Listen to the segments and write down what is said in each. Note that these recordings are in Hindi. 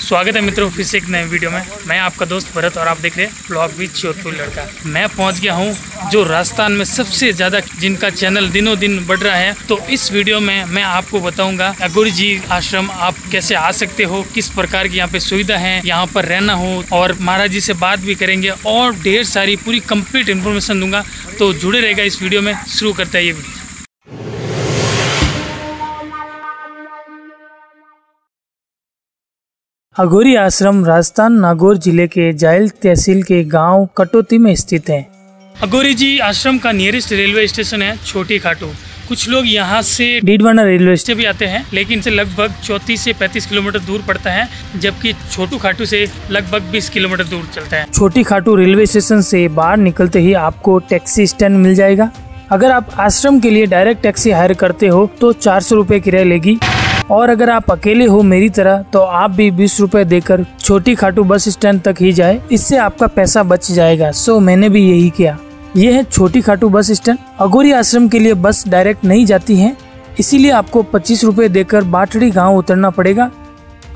स्वागत है मित्रों फिर से एक नए वीडियो में। मैं आपका दोस्त भरत और आप देख रहे हैं ब्लॉग विद जोधपुर लड़का। मैं पहुंच गया हूं जो राजस्थान में सबसे ज़्यादा जिनका चैनल दिनों दिन बढ़ रहा है। तो इस वीडियो में मैं आपको बताऊंगा अघोरी जी आश्रम आप कैसे आ सकते हो, किस प्रकार की यहाँ पे सुविधा है, यहाँ पर रहना हो, और महाराज जी से बात भी करेंगे और ढेर सारी पूरी कंप्लीट इन्फॉर्मेशन दूंगा। तो जुड़े रहेगा इस वीडियो में। शुरू करते हैं ये वीडियो। अघोरी आश्रम राजस्थान नागौर जिले के जायल तहसील के गांव कटौती में स्थित है। अघोरी जी आश्रम का नियरेस्ट रेलवे स्टेशन है छोटी खाटू। कुछ लोग यहाँ से डीडवाना रेलवे स्टेशन भी आते हैं, लेकिन से लगभग 34 से 35 किलोमीटर दूर पड़ता है, जबकि छोटू खाटू से लगभग 20 किलोमीटर दूर चलता है। छोटी खाटू रेलवे स्टेशन से बाहर निकलते ही आपको टैक्सी स्टैंड मिल जाएगा। अगर आप आश्रम के लिए डायरेक्ट टैक्सी हायर करते हो तो 400 रुपए किराया लेगी, और अगर आप अकेले हो मेरी तरह तो आप भी 20 रुपए देकर छोटी खाटू बस स्टैंड तक ही जाए, इससे आपका पैसा बच जाएगा। सो मैंने भी यही किया। यह है छोटी खाटू बस स्टैंड। अघोरी आश्रम के लिए बस डायरेक्ट नहीं जाती है, इसीलिए आपको 25 रुपए देकर बाटड़ी गांव उतरना पड़ेगा।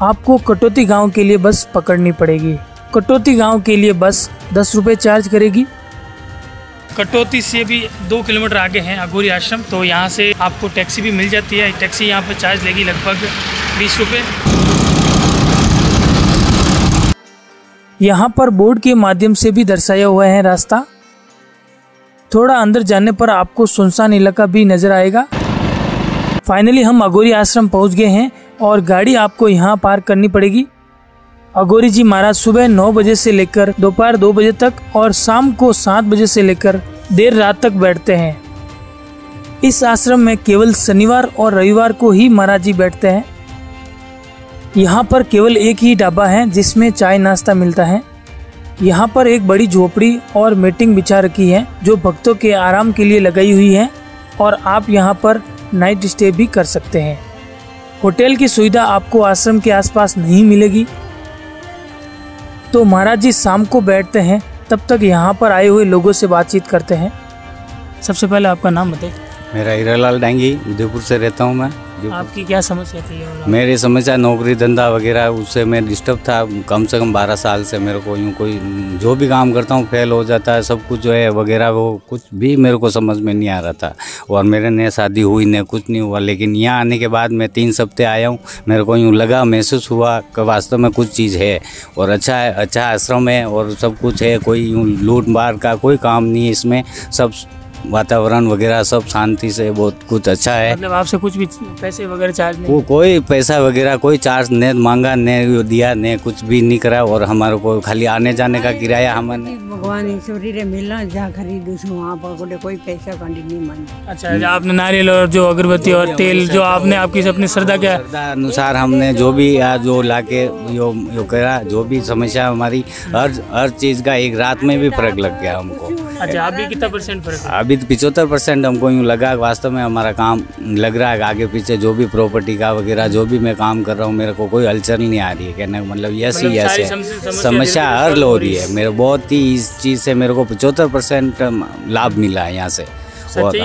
आपको कटौती गांव के लिए बस पकड़नी पड़ेगी। कटौती गांव के लिए बस 10 रुपए चार्ज करेगी। कटौती से भी 2 किलोमीटर आगे है अघोरी आश्रम, तो यहाँ से आपको टैक्सी भी मिल जाती है। टैक्सी यहाँ पे चार्ज लेगी लगभग 20 रुपये। यहाँ पर बोर्ड के माध्यम से भी दर्शाया हुआ है रास्ता। थोड़ा अंदर जाने पर आपको सुनसान इलाका भी नजर आएगा। फाइनली हम अघोरी आश्रम पहुँच गए हैं और गाड़ी आपको यहाँ पार्क करनी पड़ेगी। अघोरी जी महाराज सुबह 9 बजे से लेकर दोपहर 2 बजे तक और शाम को 7 बजे से लेकर देर रात तक बैठते हैं। इस आश्रम में केवल शनिवार और रविवार को ही महाराज जी बैठते हैं। यहाँ पर केवल एक ही ढाबा है जिसमें चाय नाश्ता मिलता है। यहाँ पर एक बड़ी झोपड़ी और मीटिंग बिछा रखी है जो भक्तों के आराम के लिए लगाई हुई है, और आप यहाँ पर नाइट स्टे भी कर सकते हैं। होटल की सुविधा आपको आश्रम के आसपास नहीं मिलेगी। तो महाराज जी शाम को बैठते हैं, तब तक यहाँ पर आए हुए लोगों से बातचीत करते हैं। सबसे पहले आपका नाम बताइए। मेरा हीरालाल डांगी, उदयपुर से रहता हूँ मैं। आपकी क्या समस्या थी? मेरी समस्या नौकरी धंधा वगैरह उससे मैं डिस्टर्ब था कम से कम 12 साल से। मेरे को यूँ कोई जो भी काम करता हूँ फेल हो जाता है, सब कुछ जो है वगैरह, वो कुछ भी मेरे को समझ में नहीं आ रहा था। और मेरे ने शादी हुई नहीं, कुछ नहीं हुआ। लेकिन यहाँ आने के बाद मैं 3 हफ्ते आया हूँ, मेरे को यूँ लगा, महसूस हुआ कि वास्तव में कुछ चीज़ है और अच्छा है, अच्छा आश्रम है और सब कुछ है। कोई यूँ लूट मार का कोई काम नहीं है इसमें। सब वातावरण वगैरह सब शांति से बहुत कुछ अच्छा है। मतलब आपसे कुछ भी पैसे वगैरह चार्ज नहीं? वो कोई पैसा वगैरह कोई चार्ज नहीं मांगा, नहीं दिया, नहीं कुछ भी नहीं करा। और हमारे को खाली आने जाने का किराया हमने भगवान ईश्वरी रे मिलना जहाँ खरीदूँ वहाँ पर कोई पैसा कांडी नहीं मांगा। अच्छा, आपने नारियल और जो अगरबत्ती और तेल जो आपने आपकी अपनी श्रद्धा के अनुसार हमने जो भी जो लाके यो करा, जो भी समस्या हमारी हर चीज़ का एक रात में भी फर्क लग गया हमको। अच्छा, अभी कितना % फर्क है? अभी 75% हमको यूँ लगा वास्तव में हमारा काम लग रहा है। आगे पीछे जो भी प्रॉपर्टी का वगैरह जो भी मैं काम कर रहा हूँ, मेरे को कोई हलचल नहीं आ रही है। कहने का मतलब यस ही यस है, समस्या हल हो रही है। मेरे बहुत ही इस चीज़ से मेरे को 75% लाभ मिला है यहाँ से। और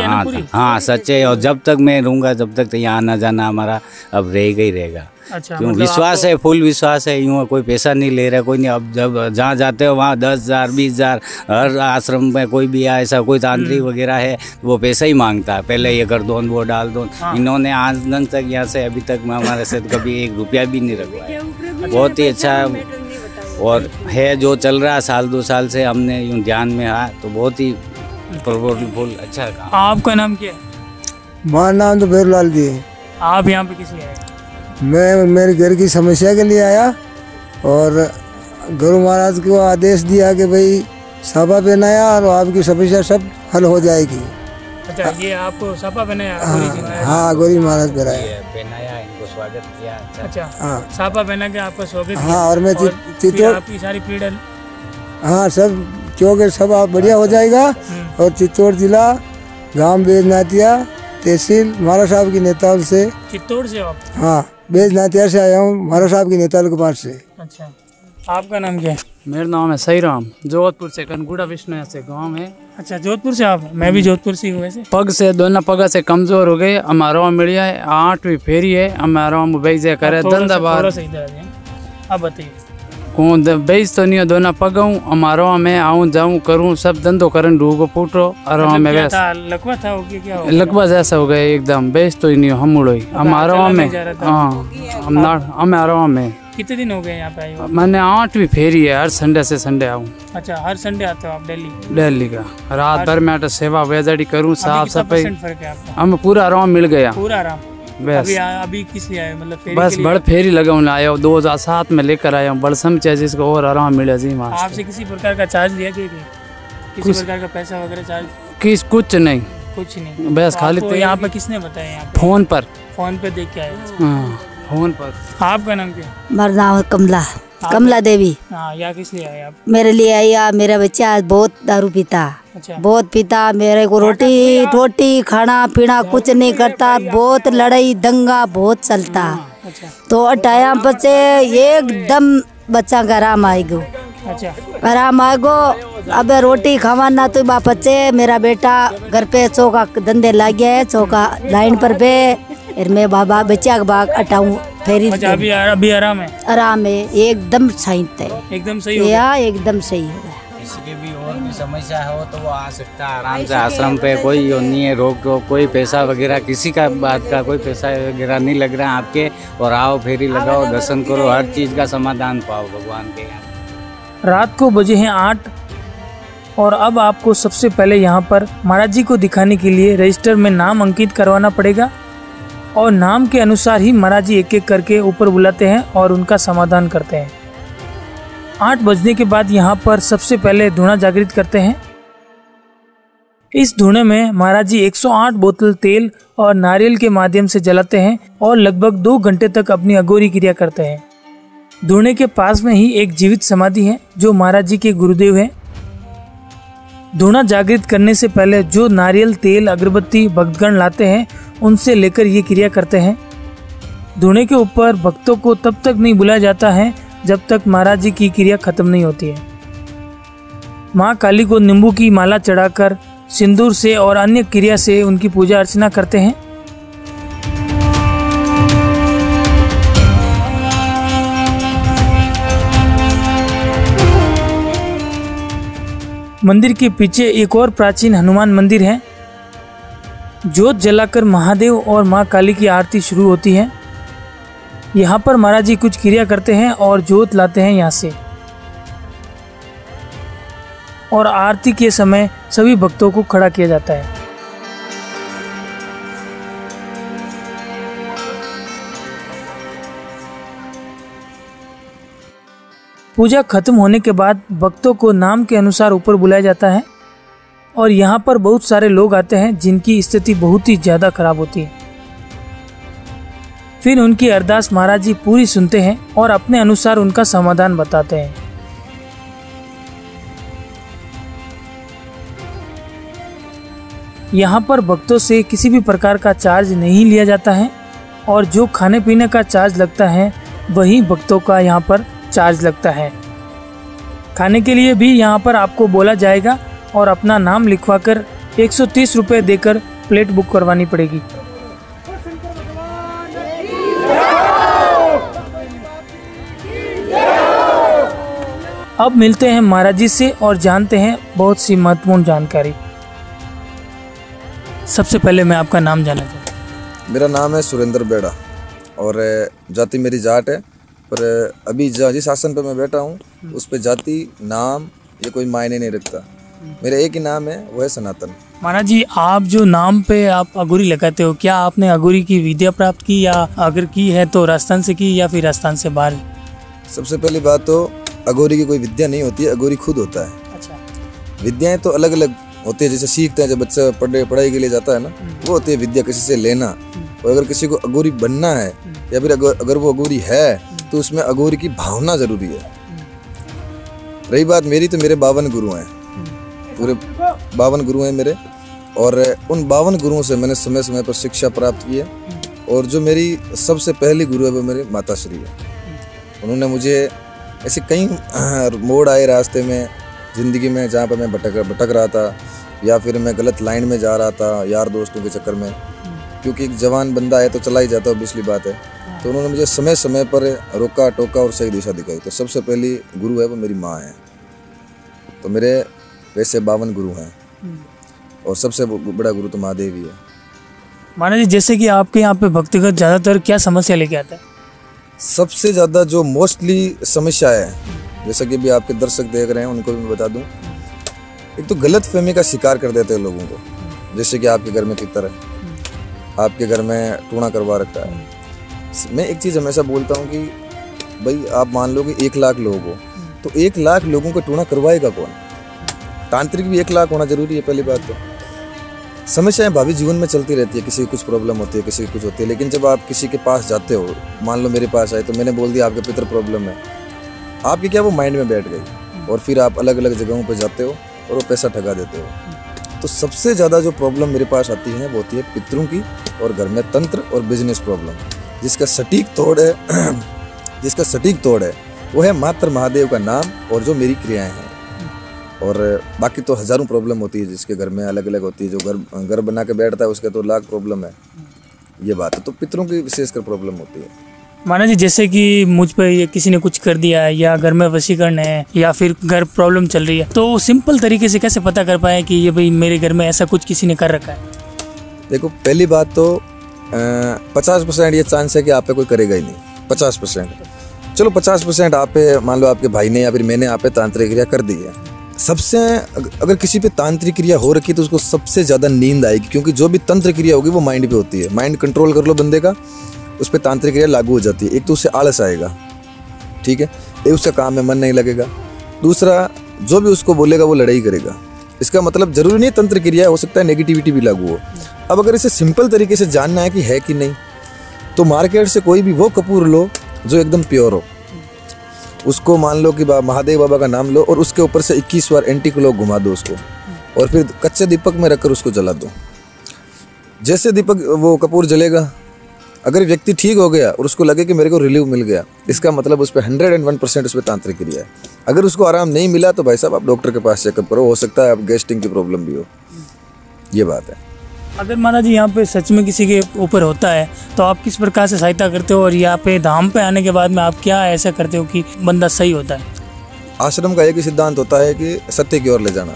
हाँ सच्चे। और जब तक मैं रहूँगा जब तक तो यहाँ आना जाना हमारा अब रहेगा ही रहेगा। अच्छा, क्यों विश्वास है, फुल विश्वास है। यूँ कोई पैसा नहीं ले रहा कोई नहीं। अब जब जहाँ जाते हो वहाँ 10,000 20,000 हर आश्रम में कोई भी ऐसा कोई तांत्रिक वगैरह है वो पैसा ही मांगता है। पहले ये कर दो, वो डाल दो। इन्होंने आज दिन तक यहाँ से अभी तक हमारे से कभी 1 रुपया भी नहीं रखवाया। बहुत ही अच्छा और है जो चल रहा है 1-2 साल से हमने यूँ ध्यान में आया तो बहुत ही फुल अच्छा है। आपका नाम क्या है? हमारा नाम तो भैरलाल जी है। आप यहाँ पे किस लिए आए? मैं मेरे घर की समस्या के लिए आया और गुरु महाराज को आदेश दिया कि भाई साफा पहनाया और आपकी समस्या सब हल हो जाएगी। अच्छा, ये आपको साफा पहनाया? हाँ, अघोरी महाराज पहनाया, इनको स्वागत किया। अच्छा, हाँ, साफा पहना के आपका स्वागत किया। हाँ, और मैं चित्तौड़ आपकी सारी पीड़ा, हाँ सब क्योंकि सब आप बढ़िया हो जाएगा। और चित्तौड़ जिला गांव बेजनातिया तहसील महाराज साहब की नेताल से। चित्तौड़ से आप? हाँ, बेजनातिया से आया हूँ, महाराज साहब की नेताल के पास से। अच्छा, आपका नाम क्या है? मेरा नाम है सही राम, जोधपुर से कनगुड़ा विष्णु से गांव है। अच्छा, जोधपुर से आप? मैं भी जोधपुर से हूँ वैसे। पग से दोनों पग से कमजोर हो गए। हमारा मिलिया है 8वीं फेरी है। हमारा भाई जे करे धंधा बार अब बताइए। कौन बेच तो नहीं दोना पगाऊं हमारो में आऊं जाऊं करूं सब धंधो करन ढूगो फूटो और मतलब में क्या वैसे था, लकवा था हो गया, क्या हो गया? लगभग जैसा हो गया एकदम बेच तो ही नहीं हम उड़ोई हमारो चला में नहीं जा रहा था। हाँ हम ना हमारो में कितने दिन हो गए यहाँ पे आए हो? मैंने 8वीं फेरी है हर संडे से संडे आऊं अच्छा, हर संडे आते हो आप दिल्ली? दिल्ली का रात भर मैं तो सेवा वेजाड़ी करूं साफ सफाई फर्क है आपका? हमें पूरा आराम मिल गया पूरा आराम। बस अभी किस लिए आए, मतलब फेरी बस के लिए? बड़ फेरी लगाऊं आया 2007 में लेकर आया हूँ बड़ समझ जिसको और आराम मिले जी वहाँ आपसे किसी प्रकार का चार्ज लिया कि किसी प्रकार का पैसा वगैरह चार्ज? किस कुछ नहीं कुछ नहीं, बस तो खाली आपको यहाँ पे किसने बताया? यहाँ पे फोन पे देख के आए? हाँ फोन पर। आपका नाम क्या? मेरा नाम कमला कमला देवी। हाँ, यहाँ किस लिए आए आप? मेरे लिए आई या मेरा बच्चा आज बहुत दारू पीता, अच्छा। बहुत पीता, मेरे को रोटी खाना पीना कुछ नहीं करता, बहुत लड़ाई दंगा बहुत चलता। अच्छा। तो अटाया बच्चे एकदम बच्चा का आराम आएगो। अच्छा। आराम आएगो। अब रोटी खावाना तो बाप बच्चे मेरा बेटा घर पे चौका धंधे लग गया है, चौका लाइन पर पे मैं बाबा बच्चा का बाग अटाऊं फेरी। अच्छा, अभी आराम है? आराम है एकदम सही है, एकदम सही हो गया? एकदम सही हो गया। किसी की भी और भी समस्या हो तो वो आ सकता है आराम से आश्रम पे, कोई नहीं है रोक टोक, कोई पैसा वगैरह किसी का बात का कोई पैसा वगैरह नहीं लग रहा है आपके, और आओ फेरी लगाओ दर्शन करो, हर चीज़ का समाधान पाओ भगवान के यहाँ। रात को बजे हैं 8 और अब आपको सबसे पहले यहाँ पर महाराज जी को दिखाने के लिए रजिस्टर में नाम अंकित करवाना पड़ेगा और नाम के अनुसार ही महाराज जी एक एक करके ऊपर बुलाते हैं और उनका समाधान करते हैं। 8 बजने के बाद यहाँ पर सबसे पहले धूना जागृत करते हैं। इस धूने में महाराज जी 108 बोतल तेल और नारियल के माध्यम से जलाते हैं और लगभग 2 घंटे तक अपनी अघोरी क्रिया करते हैं। धूने के पास में ही एक जीवित समाधि है जो महाराज जी के गुरुदेव हैं। धूना जागृत करने से पहले जो नारियल तेल अगरबत्ती भक्तगण लाते हैं उनसे लेकर ये क्रिया करते हैं। धूने के ऊपर भक्तों को तब तक नहीं बुलाया जाता है जब तक महाराज जी की क्रिया खत्म नहीं होती है। माँ काली को नींबू की माला चढ़ाकर सिंदूर से और अन्य क्रिया से उनकी पूजा अर्चना करते हैं। मंदिर के पीछे एक और प्राचीन हनुमान मंदिर है। जोत जलाकर महादेव और मां काली की आरती शुरू होती है। यहाँ पर महाराज जी कुछ क्रिया करते हैं और जोत लाते हैं यहाँ से, और आरती के समय सभी भक्तों को खड़ा किया जाता है। पूजा खत्म होने के बाद भक्तों को नाम के अनुसार ऊपर बुलाया जाता है और यहाँ पर बहुत सारे लोग आते हैं जिनकी स्थिति बहुत ही ज़्यादा खराब होती है। फिर उनकी अरदास महाराज जी पूरी सुनते हैं और अपने अनुसार उनका समाधान बताते हैं। यहाँ पर भक्तों से किसी भी प्रकार का चार्ज नहीं लिया जाता है और जो खाने पीने का चार्ज लगता है वही भक्तों का यहाँ पर चार्ज लगता है। खाने के लिए भी यहाँ पर आपको बोला जाएगा और अपना नाम लिखवाकर 130 रुपये देकर प्लेट बुक करवानी पड़ेगी। अब मिलते हैं महाराज जी से और जानते हैं बहुत सी महत्वपूर्ण जानकारी। सबसे पहले मैं आपका नाम जानना चाहता हूँ। मेरा नाम है सुरेंद्र बेड़ा और जाति मेरी जाट है, पर अभी जिस आसन पर मैं बैठा हूँ उस पर जाति नाम ये कोई मायने नहीं रखता। मेरा एक ही नाम है, वो है सनातन। महाराज जी, आप जो नाम पे आप अघोरी लगाते हो, क्या आपने अघोरी की विद्या प्राप्त की, या अगर की है तो राजस्थान से की या फिर राजस्थान से बाहर? सबसे पहली बात तो अघोरी की कोई विद्या नहीं होती है, अघोरी खुद होता है। अच्छा। विद्याएं तो अलग अलग होती है, जैसे सीखते हैं जब बच्चा पढ़ाई के लिए जाता है ना, वो होती है विद्या किसी से लेना। और अगर किसी को अघोरी बनना है या फिर अगर वो अघोरी है तो उसमें अघोरी की भावना जरूरी है। रही बात मेरी, तो मेरे 52 गुरु हैं, पूरे 52 गुरु हैं मेरे, और उन 52 गुरुओं से मैंने समय समय पर शिक्षा प्राप्त की है। और जो मेरी सबसे पहली गुरु है वो मेरी माता श्री है। उन्होंने मुझे ऐसे कई मोड़ आए रास्ते में ज़िंदगी में जहाँ पर मैं भटक रहा था या फिर मैं गलत लाइन में जा रहा था यार दोस्तों के चक्कर में, क्योंकि एक जवान बंदा है तो चला ही जाता है, पिछली बात है। तो उन्होंने मुझे समय समय पर रोका टोका और सही दिशा दिखाई। तो सबसे पहली गुरु है वो मेरी माँ है। तो मेरे वैसे 52 गुरु हैं और सबसे बड़ा गुरु तो महादेव ही है। महाराज जी, जैसे कि आपके यहाँ पे भक्तिगत ज़्यादातर क्या समस्या लेके आता है? सबसे ज़्यादा जो मोस्टली समस्या है, जैसा कि भी आपके दर्शक देख रहे हैं उनको भी मैं बता दूं, एक तो गलत फहमी का शिकार कर देते हैं लोगों को। जैसे कि आपके घर में पितर है, आपके घर में टूणा करवा रखा है। मैं एक चीज़ हमेशा बोलता हूँ कि भाई आप मान लो कि 1 लाख लोग हो, तो 1 लाख लोगों को टूणा करवाएगा कौन? तांत्रिक भी 1 लाख होना जरूरी है। पहली बात तो समस्याएं भावी जीवन में चलती रहती है, किसी की कुछ प्रॉब्लम होती है, किसी की कुछ होती है। लेकिन जब आप किसी के पास जाते हो, मान लो मेरे पास आए तो मैंने बोल दिया आपके पितर प्रॉब्लम है, आपकी क्या वो माइंड में बैठ गई और फिर आप अलग अलग जगहों पर जाते हो और वो पैसा ठगा देते हो। तो सबसे ज़्यादा जो प्रॉब्लम मेरे पास आती है वो होती है पितरों की और घर में तंत्र और बिजनेस प्रॉब्लम। जिसका सटीक तोड़ है वो है मात्र महादेव का नाम और जो मेरी क्रियाएं हैं। और बाकी तो हज़ारों प्रॉब्लम होती है जिसके घर में अलग अलग होती है। जो घर बना के बैठता है उसके तो लाख प्रॉब्लम है, ये बात है। तो पितरों की विशेषकर प्रॉब्लम होती है। महाराज जी, जैसे कि मुझ पे ये किसी ने कुछ कर दिया है या घर में वशीकरण है या फिर घर प्रॉब्लम चल रही है, तो सिंपल तरीके से कैसे पता कर पाए कि ये भाई मेरे घर में ऐसा कुछ किसी ने कर रखा है? देखो, पहली बात तो 50% ये चांस है कि आप पे कोई करेगा ही नहीं। 50%, चलो 50% आप पे, मान लो आपके भाई ने या फिर मैंने आप पे तांत्रिक क्रिया कर दी है। सबसे अगर किसी पे तांत्रिक क्रिया हो रखी है तो उसको सबसे ज़्यादा नींद आएगी, क्योंकि जो भी तंत्र क्रिया होगी वो माइंड पे होती है। माइंड कंट्रोल कर लो बंदे का, उस पर तांत्रिक क्रिया लागू हो जाती है। एक तो उससे आलस आएगा, ठीक है, एक उसका काम में मन नहीं लगेगा, दूसरा जो भी उसको बोलेगा वो लड़ाई करेगा। इसका मतलब जरूरी नहीं तंत्र क्रिया, हो सकता है नेगेटिविटी भी लागू हो। अब अगर इसे सिंपल तरीके से जानना है कि है कि नहीं, तो मार्केट से कोई भी वो कपूर लो जो एकदम प्योर हो। उसको मान लो कि महादेव बाबा का नाम लो और उसके ऊपर से 21 बार एंटी क्लॉक घुमा दो उसको, और फिर कच्चे दीपक में रखकर उसको जला दो। जैसे दीपक वो कपूर जलेगा, अगर व्यक्ति ठीक हो गया और उसको लगे कि मेरे को रिलीव मिल गया, इसका मतलब उस पर 101% उस पर तांत्रिक क्रिया है। अगर उसको आराम नहीं मिला तो भाई साहब आप डॉक्टर के पास चेकअप करो, हो सकता है आप गैस्ट्रिक की प्रॉब्लम भी हो, ये बात है। अगर महाराज जी यहाँ पे सच में किसी के ऊपर होता है तो आप किस प्रकार से सहायता करते हो, और यहाँ पे धाम पे आने के बाद में आप क्या ऐसा करते हो कि बंदा सही होता है? आश्रम का एक ही सिद्धांत होता है कि सत्य की ओर ले जाना।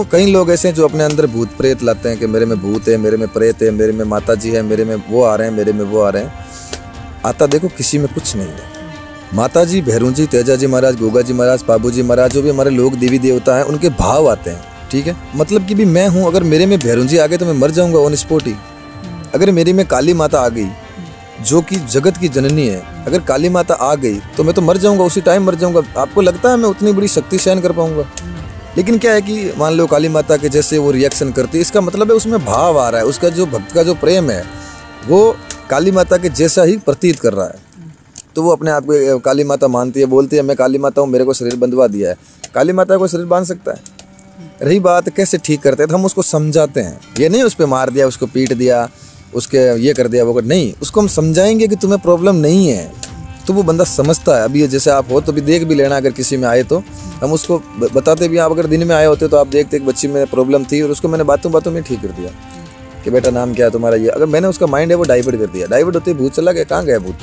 कई लोग ऐसे हैं जो अपने अंदर भूत प्रेत लाते हैं कि मेरे में भूत है, मेरे में प्रेत है, मेरे में माता जी है, मेरे में वो आ रहे हैं, मेरे में वो आ रहे हैं। आता देखो किसी में कुछ नहीं है। माता जी, भैरू जी, तेजा जी महाराज, गोगा जी महाराज, बाबू जी महाराज, जो भी हमारे लोग देवी देवता हैं, उनके भाव आते हैं, ठीक है। मतलब कि भी मैं हूँ, अगर मेरे में भैरू जी आ गए तो मैं मर जाऊंगा ऑन स्पॉट ही। अगर मेरे में काली माता आ गई जो कि जगत की जननी है, अगर काली माता आ गई तो मैं तो मर जाऊंगा, उसी टाइम मर जाऊंगा। आपको लगता है मैं उतनी बड़ी शक्ति सहन कर पाऊंगा? लेकिन क्या है कि मान लो काली माता के जैसे वो रिएक्शन करती है, इसका मतलब है उसमें भाव आ रहा है, उसका जो भक्त का जो प्रेम है वो काली माता के जैसा ही प्रतीत कर रहा है। तो वो अपने आप को काली माता मानती है, बोलती है मैं काली माता हूँ, मेरे को शरीर बंधवा दिया है। काली माता को शरीर बांध सकता है? रही बात कैसे ठीक करते हैं, तो हम उसको समझाते हैं। ये नहीं उस पर मार दिया, उसको पीट दिया, उसके ये कर दिया, वो कर नहीं, उसको हम समझाएंगे कि तुम्हें प्रॉब्लम नहीं है, तो वो बंदा समझता है। अभी जैसे आप हो तो भी देख भी लेना, अगर किसी में आए तो हम उसको बताते भी। आप अगर दिन में आए होते तो आप देखते एक बच्ची में प्रॉब्लम थी और उसको मैंने बातों में ठीक कर दिया कि बेटा नाम क्या है तुम्हारा, ये। अगर मैंने उसका माइंड है वो डाइवर्ट कर दिया, डाइवर्ट होते ही भूत चला गया, कहाँ गया भूत?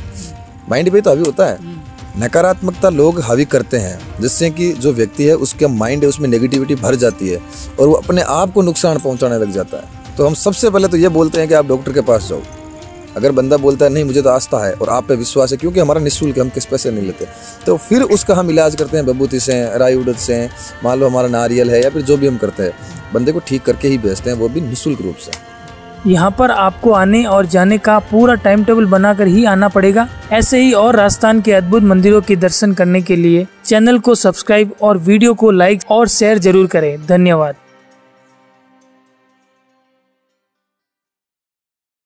माइंड पे तो हावी होता है। नकारात्मकता लोग हावी करते हैं, जिससे कि जो व्यक्ति है उसका माइंड है उसमें नेगेटिविटी भर जाती है और वो अपने आप को नुकसान पहुंचाने लग जाता है। तो हम सबसे पहले तो ये बोलते हैं कि आप डॉक्टर के पास जाओ। अगर बंदा बोलता है नहीं मुझे तो आस्था है और आप पे विश्वास है, क्योंकि हमारा निःशुल्क, हम किस पैसे नहीं लेते, तो फिर उसका हम इलाज करते हैं विभूति से, राई उड़द से, मान लो हमारा नारियल है या फिर जो भी हम करते हैं, बंदे को ठीक करके ही भेजते हैं, वो भी निःशुल्क रूप से। यहाँ पर आपको आने और जाने का पूरा टाइम टेबल बनाकर ही आना पड़ेगा। ऐसे ही और राजस्थान के अद्भुत मंदिरों के दर्शन करने के लिए चैनल को सब्सक्राइब और वीडियो को लाइक और शेयर जरूर करें। धन्यवाद।